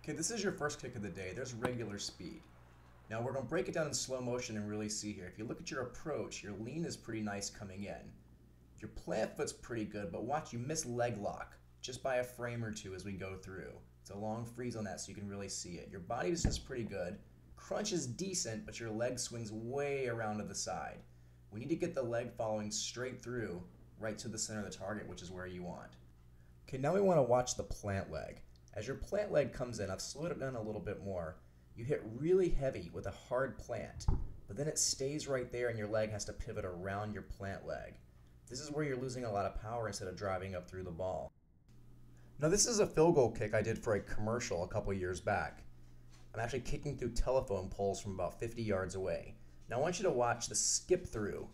Okay, this is your first kick of the day. There's regular speed. Now we're going to break it down in slow motion and really see here. If you look at your approach, your lean is pretty nice coming in. Your plant foot's pretty good, but watch, you miss leg lock just by a frame or two as we go through. It's a long freeze on that so you can really see it. Your body is just pretty good. Crunch is decent, but your leg swings way around to the side. We need to get the leg following straight through, right to the center of the target, which is where you want. Okay, now we want to watch the plant leg. As your plant leg comes in, I've slowed it down a little bit more. You hit really heavy with a hard plant, but then it stays right there and your leg has to pivot around your plant leg. This is where you're losing a lot of power instead of driving up through the ball. Now this is a field goal kick I did for a commercial a couple years back. I'm actually kicking through telephone poles from about 50 yards away. Now I want you to watch the skip through.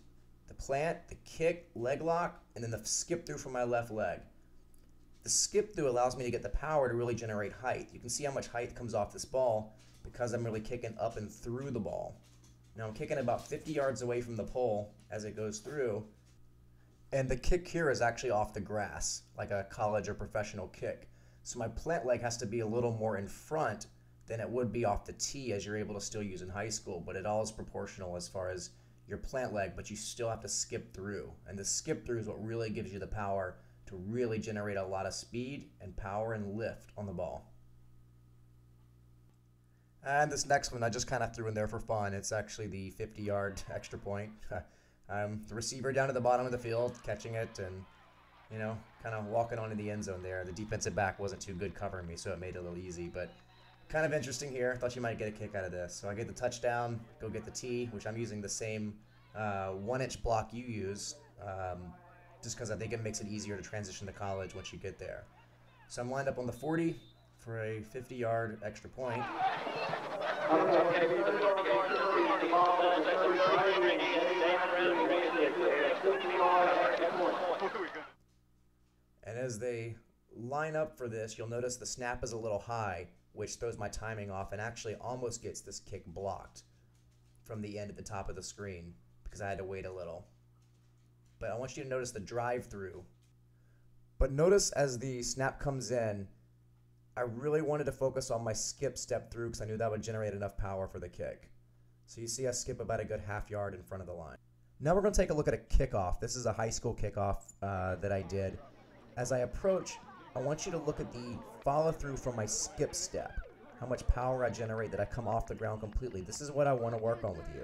The plant, the kick, leg lock, and then the skip through from my left leg. The skip through allows me to get the power to really generate height. You can see how much height comes off this ball because I'm really kicking up and through the ball. Now I'm kicking about 50 yards away from the pole as it goes through, and the kick here is actually off the grass, like a college or professional kick. So my plant leg has to be a little more in front than it would be off the tee as you're able to still use in high school, but it all is proportional as far as your plant leg, but you still have to skip through. And the skip through is what really gives you the power to really generate a lot of speed and power and lift on the ball. And this next one I just kind of threw in there for fun. It's actually the 50-yard extra point. The receiver down to the bottom of the field, catching it and, kind of walking onto the end zone there. The defensive back wasn't too good covering me, so it made it a little easy, but kind of interesting here. Thought you might get a kick out of this. So I get the touchdown, go get the tee, which I'm using the same 1-inch block you use, just because I think it makes it easier to transition to college once you get there. So I'm lined up on the 40 for a 50-yard extra point. And as they line up for this, you'll notice the snap is a little high, which throws my timing off and actually almost gets this kick blocked from the end at the top of the screen because I had to wait a little. But I want you to notice the drive through. But notice as the snap comes in, I really wanted to focus on my skip step through because I knew that would generate enough power for the kick. So you see I skip about a good half yard in front of the line. Now we're going to take a look at a kickoff. This is a high school kickoff that I did. As I approach, I want you to look at the follow through from my skip step. How much power I generate that I come off the ground completely. This is what I want to work on with you.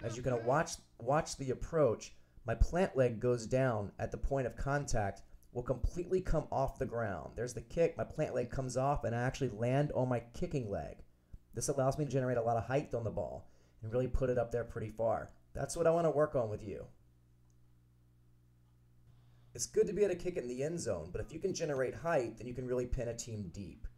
As you're going to watch the approach, my plant leg goes down at the point of contact, will completely come off the ground. There's the kick, my plant leg comes off, and I actually land on my kicking leg. This allows me to generate a lot of height on the ball and really put it up there pretty far. That's what I want to work on with you. It's good to be able to kick it in the end zone, but if you can generate height, then you can really pin a team deep.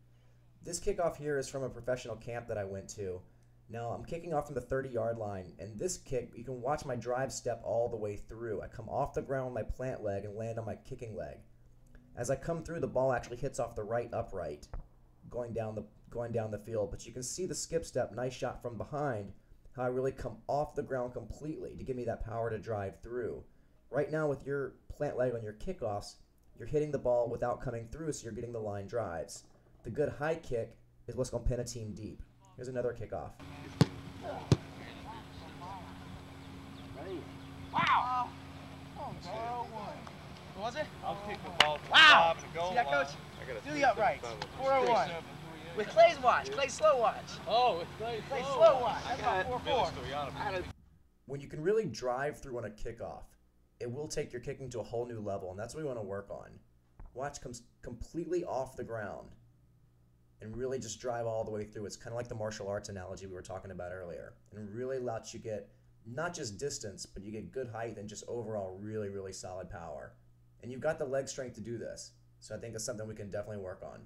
This kickoff here is from a professional camp that I went to. Now I'm kicking off from the 30-yard line, and this kick, you can watch my drive step all the way through. I come off the ground with my plant leg and land on my kicking leg. As I come through, the ball actually hits off the right upright, going down the field. But you can see the skip step, nice shot from behind, how I really come off the ground completely to give me that power to drive through. Right now with your plant leg on your kickoffs, you're hitting the ball without coming through, so you're getting the line drives. The good high kick is what's going to pin a team deep. Here's another kickoff. Wow! What was it? I'll kick the ball to the Wow! top and go. See that, Coach? Do the uprights. 401. 401. With Clay's watch. Clay's slow watch. Oh, it's Clay's slow watch. That's about 4-4. When you can really drive through on a kickoff, it will take your kicking to a whole new level, and that's what we want to work on. Watch comes completely off the ground and really just drive all the way through. It's kind of like the martial arts analogy we were talking about earlier, and really lets you get not just distance, but you get good height and just overall really, really solid power. And you've got the leg strength to do this, so I think it's something we can definitely work on.